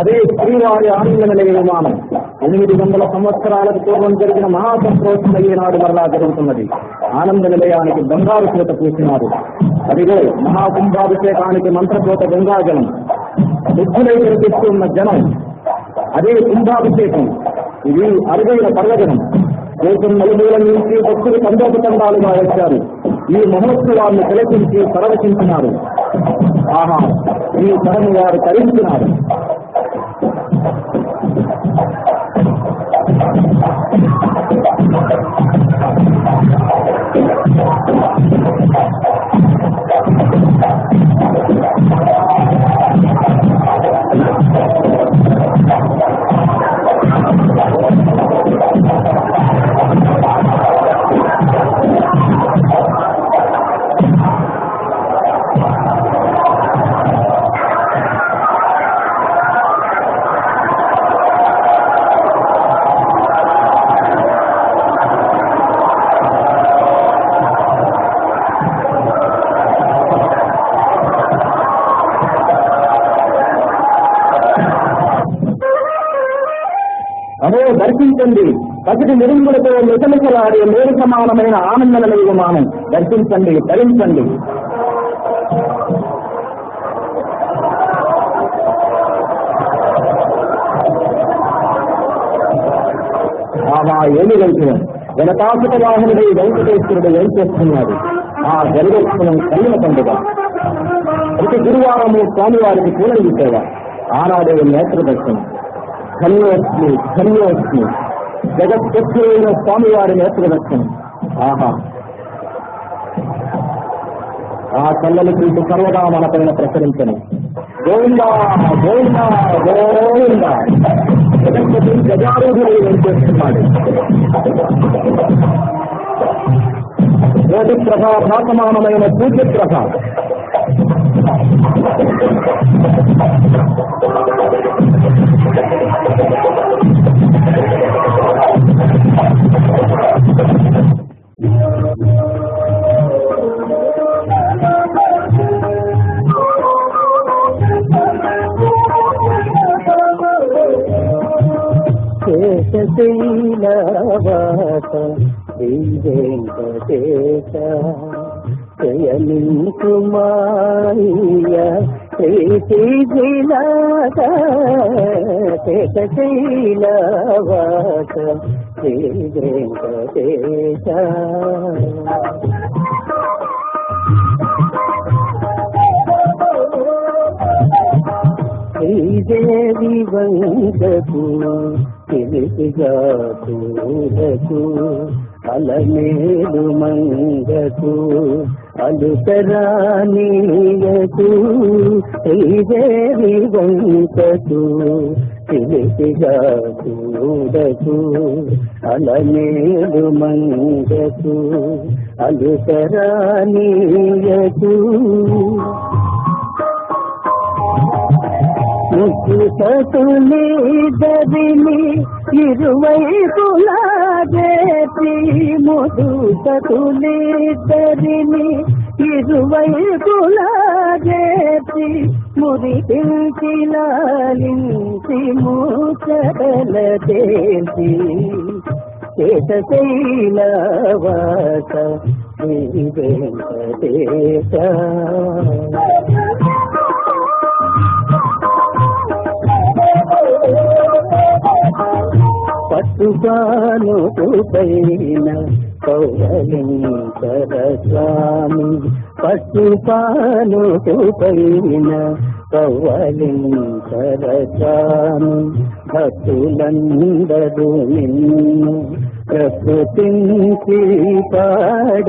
అదే శ్రీవారి ఆనంద నిలయ విమానం 800 సంవత్సరాలకు పూర్వం జరిగిన మహాసంప్రోషణ ఈనాడు మరలా జరుగుతున్నది. ఆనంద నిలయానికి బంగారు పూత పూసినారు. అదిగో మహాకుంభాభిషేకానికి మంత్రపోత గంగాజలం, బుద్ధులై కనిపిస్తున్న జనం, అదే కుంభాభిషేకం. ఇది అరుదైన పర్వజనం. దేశం నలుమూల నుంచి భక్తులు తండోపతండాలుగా వచ్చారు. ఈ మహోత్సవాన్ని తిలకించి పరవశించినారు. ఆహా, ఈ తరము వారు తరించినారు. అదే దర్శించండి, పసిటి నిరుంగులతో మిసమిసలాడే మేరు సమానమైన ఆనంద నిలయ విమానం. దర్శించండి, తరించండి. ఆహా, ఏమి వెళ్తున్నాం. జనతాసుత వాహనుడై వెంకటేశ్వరుడు ఏం చేస్తున్నాడు? ఆ జరుగోత్సవం కలిగిన పండుగ. ప్రతి గురువారము స్వామివారికి పూజలు సేవ. ఆనాడే నేత్ర దర్శనం. ధన్యోస్మి ధన్యోస్మి, జగత్ప్రత్యైన స్వామివారి నేత్ర దర్శనం. ఆహా, ఆ చల్లని చూపు సర్వదా మన పైన ప్రసరించను. గోవిందా గోవిందా గోవిందా. జగత్పతి గజారూఢులు ఏం చేస్తున్నాడు? జ్యోతి ప్రభ, భాసమానమైన సూర్య ప్రభ. శేషశైలవాస శ్రీ వెంకటేశ జయమింకుమాయ శ్రీశైలాస. శేషశైలవాస శ్రీ వెంకటేశ. శ్రీదేవి వందకు తెలిసిగా చూడకు, అలమేలు మంగకు అలుకరానీయకు. శ్రీదేవి వందకు తెలిసిగా చూడకు, అలమేలు మంగకు అలుకరానీయకు. ముగ్గు సతులిద్దరిని ఇరువైపులా చేసి, ముదు సతులిద్దరిని ఇరువైపులా చేసి, మురి పిలిచి లాలించి మూచల చేసి. శేషశైలవాస శ్రీ వెంకటేశ. పట్టుపాను పైన కౌవలింకర స్వామి, పట్టుపాను పైన కౌవలింకర స్వామి. భక్తులందరూ నిన్ను ప్రస్తుతించి పాడ